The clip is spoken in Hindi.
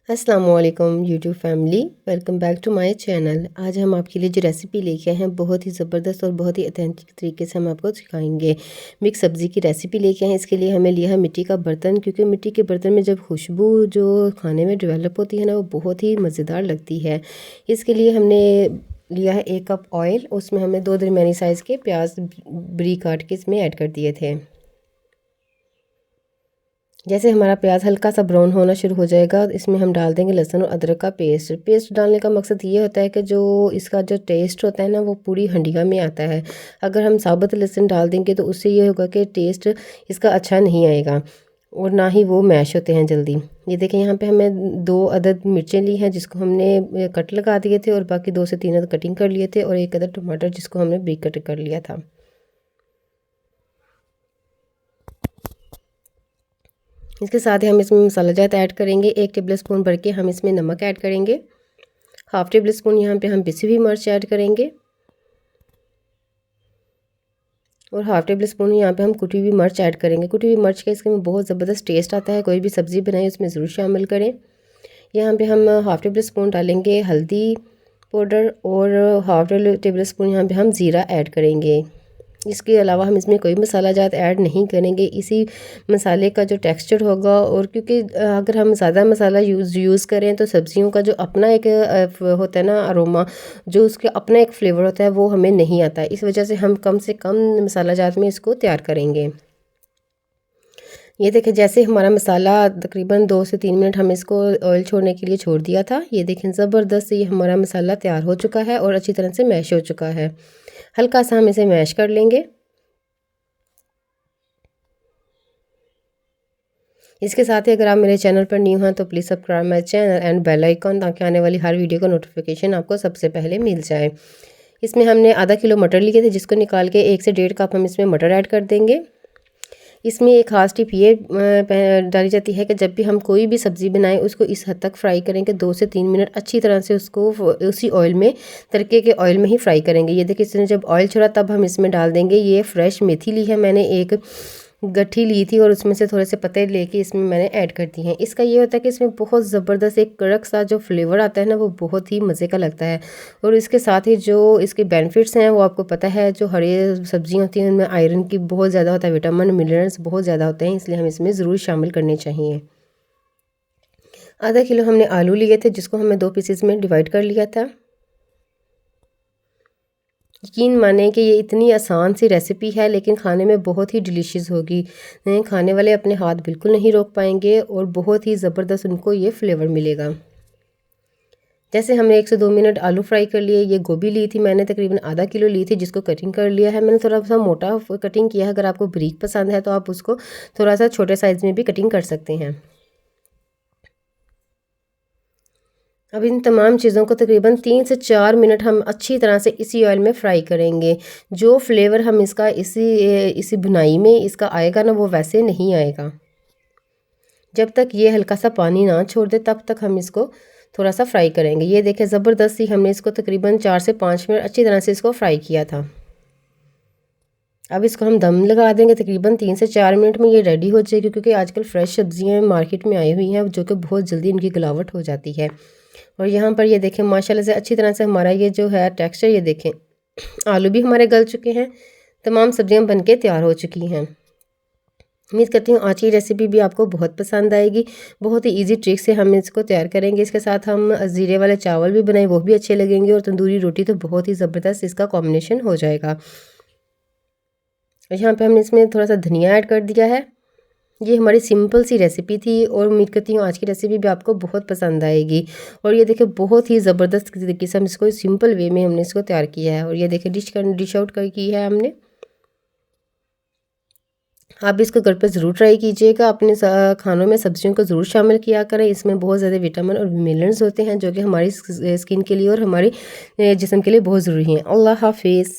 अस्सलामु अलैकुम YouTube family, welcome back to my channel. आज हम आपके लिए जो रेसिपी लेके आए हैं बहुत ही ज़बरदस्त और बहुत ही ऑथेंटिक तरीके से हम आपको सिखाएंगे। मिक्स सब्ज़ी की रेसिपी लेके आए हैं। इसके लिए हमें लिया है मिट्टी का बर्तन, क्योंकि मिट्टी के बर्तन में जब खुशबू जो खाने में डेवलप होती है ना, वो बहुत ही मज़ेदार लगती है। इसके लिए हमने लिया है 1 कप ऑयल, उसमें हमने 2 दरमियानी साइज़ के प्याज बरीक काट के इसमें ऐड कर दिए थे। जैसे हमारा प्याज हल्का सा ब्राउन होना शुरू हो जाएगा, इसमें हम डाल देंगे लहसुन और अदरक का पेस्ट डालने का मकसद ये होता है कि जो इसका जो टेस्ट होता है ना, वो पूरी हंडिया में आता है। अगर हम साबुत लहसुन डाल देंगे तो उससे ये होगा कि टेस्ट इसका अच्छा नहीं आएगा और ना ही वो मैश होते हैं जल्दी। ये देखें, यहाँ पे हमें 2 अदद मिर्चें ली हैं जिसको हमने कट लगा दिए थे, और बाकी 2 से 3 अदद कटिंग कर लिए थे, और 1 अदद टमाटर जिसको हमने ब्रीक कट कर लिया था। इसके साथ ही हम इसमें मसाला जात ऐड करेंगे। 1 टेबल स्पून भर के हम इसमें नमक ऐड करेंगे। हाफ़ टेबल स्पून यहाँ पे हम पिसी हुई मिर्च ऐड करेंगे, और हाफ़ टेबल स्पून यहाँ पे हम कुटी हुई मिर्च ऐड करेंगे। कुटी हुई मिर्च का इसमें बहुत ज़बरदस्त टेस्ट आता है। कोई भी सब्ज़ी बनाए उसमें ज़रूर शामिल करें। यहाँ पे हम हाफ़ टेबल स्पून डालेंगे हल्दी पाउडर, और हाफ़ टेबल स्पून यहाँ पे हम ज़ीरा ऐड करेंगे। इसके अलावा हम इसमें कोई मसाला जात ऐड नहीं करेंगे। इसी मसाले का जो टेक्सचर होगा, और क्योंकि अगर हम ज़्यादा मसाला यूज़ करें तो सब्जियों का जो अपना एक होता है ना अरोमा, जो उसके अपना एक फ्लेवर होता है, वो हमें नहीं आता है। इस वजह से हम कम से कम मसाला जात में इसको तैयार करेंगे। ये देखें, जैसे हमारा मसाला तकरीबन 2 से 3 मिनट हम इसको ऑयल छोड़ने के लिए छोड़ दिया था। ये देखें, ज़बरदस्त ये हमारा मसाला तैयार हो चुका है और अच्छी तरह से मैश हो चुका है। हल्का सा हम इसे मैश कर लेंगे। इसके साथ ही अगर आप मेरे चैनल पर न्यू हैं तो please subscribe my channel and bell icon, ताकि आने वाली हर वीडियो का नोटिफिकेशन आपको सबसे पहले मिल जाए। इसमें हमने आधा किलो मटर लिए थे, जिसको निकाल के 1 से 1.5 कप हम इसमें मटर ऐड कर देंगे। इसमें एक ख़ास टिप ये डाली जाती है कि जब भी हम कोई भी सब्ज़ी बनाएं, उसको इस हद तक फ्राई करें कि 2 से 3 मिनट अच्छी तरह से उसको उसी ऑयल में, तड़के के ऑयल में ही फ्राई करेंगे। ये देखिए, इसने जब ऑयल छोड़ा तब हम इसमें डाल देंगे ये फ्रेश मेथी ली है मैंने, एक गट्ठी ली थी, और उसमें से थोड़े से पत्ते लेके इसमें मैंने ऐड कर दिए हैं। इसका ये होता है कि इसमें बहुत ज़बरदस्त एक कड़क सा जो फ्लेवर आता है ना, वो बहुत ही मज़े का लगता है। और इसके साथ ही जो इसके बेनिफिट्स हैं वो आपको पता है, जो हरी सब्जियां होती हैं उनमें आयरन की बहुत ज़्यादा होता है, विटामिन मिनरल्स बहुत ज़्यादा होते हैं, इसलिए हम इसमें ज़रूर शामिल करने चाहिए। आधा किलो हमने आलू लिए थे, जिसको हमने 2 पीसेस में डिवाइड कर लिया था। यकीन माने कि ये इतनी आसान सी रेसिपी है, लेकिन खाने में बहुत ही डिलीशियस होगी। खाने वाले अपने हाथ बिल्कुल नहीं रोक पाएंगे, और बहुत ही ज़बरदस्त उनको ये फ्लेवर मिलेगा। जैसे हमने 1 से 2 मिनट आलू फ्राई कर लिए। ये गोभी ली थी मैंने, तकरीबन आधा किलो ली थी, जिसको कटिंग कर लिया है मैंने। थोड़ा सा मोटा कटिंग किया है। अगर आपको बारीक पसंद है तो आप उसको थोड़ा सा छोटे साइज़ में भी कटिंग कर सकते हैं। अब इन तमाम चीज़ों को तकरीबन 3 से 4 मिनट हम अच्छी तरह से इसी ऑयल में फ्राई करेंगे। जो फ्लेवर हम इसका इसी भुनाई में इसका आएगा ना, वो वैसे नहीं आएगा। जब तक ये हल्का सा पानी ना छोड़ दे तब तक हम इसको थोड़ा सा फ्राई करेंगे। ये देखें, ज़बरदस्ती हमने इसको तकरीबन 4 से 5 मिनट अच्छी तरह से इसको फ्राई किया था। अब इसको हम दम लगा देंगे। तकरीबन 3 से 4 मिनट में ये रेडी हो जाएगी, क्योंकि आजकल फ़्रेश सब्जियां मार्केट में आई हुई हैं, जो कि बहुत जल्दी इनकी गलावट हो जाती है। और यहाँ पर ये देखें, माशाल्लाह से अच्छी तरह से हमारा ये जो है टेक्सचर, ये देखें, आलू भी हमारे गल चुके हैं। तमाम सब्जियां बनके तैयार हो चुकी हैं। उम्मीद करती हूँ आज की रेसिपी भी आपको बहुत पसंद आएगी। बहुत ही इजी ट्रिक से हम इसको तैयार करेंगे। इसके साथ हम ज़ीरे वाले चावल भी बनाए, वो भी अच्छे लगेंगे, और तंदूरी रोटी तो बहुत ही ज़बरदस्त इसका कॉम्बिनेशन हो जाएगा। और यहाँ पे हमने इसमें थोड़ा सा धनिया ऐड कर दिया है। ये हमारी सिंपल सी रेसिपी थी, और उम्मीद करती हूँ आज की रेसिपी भी आपको बहुत पसंद आएगी। और ये देखिए, बहुत ही ज़बरदस्त तरीके से हम इसको सिंपल वे में हमने इसको तैयार किया है। और ये देखिए, डिश आउट कर की है हमने। आप इसको घर पर ज़रूर ट्राई कीजिएगा। अपने खानों में सब्जियों को ज़रूर शामिल किया करें। इसमें बहुत ज़्यादा विटामिन और मिनरल्स होते हैं, जो कि हमारी स्किन के लिए और हमारे जिस्म के लिए बहुत ज़रूरी हैं। अल्लाह हाफिज़।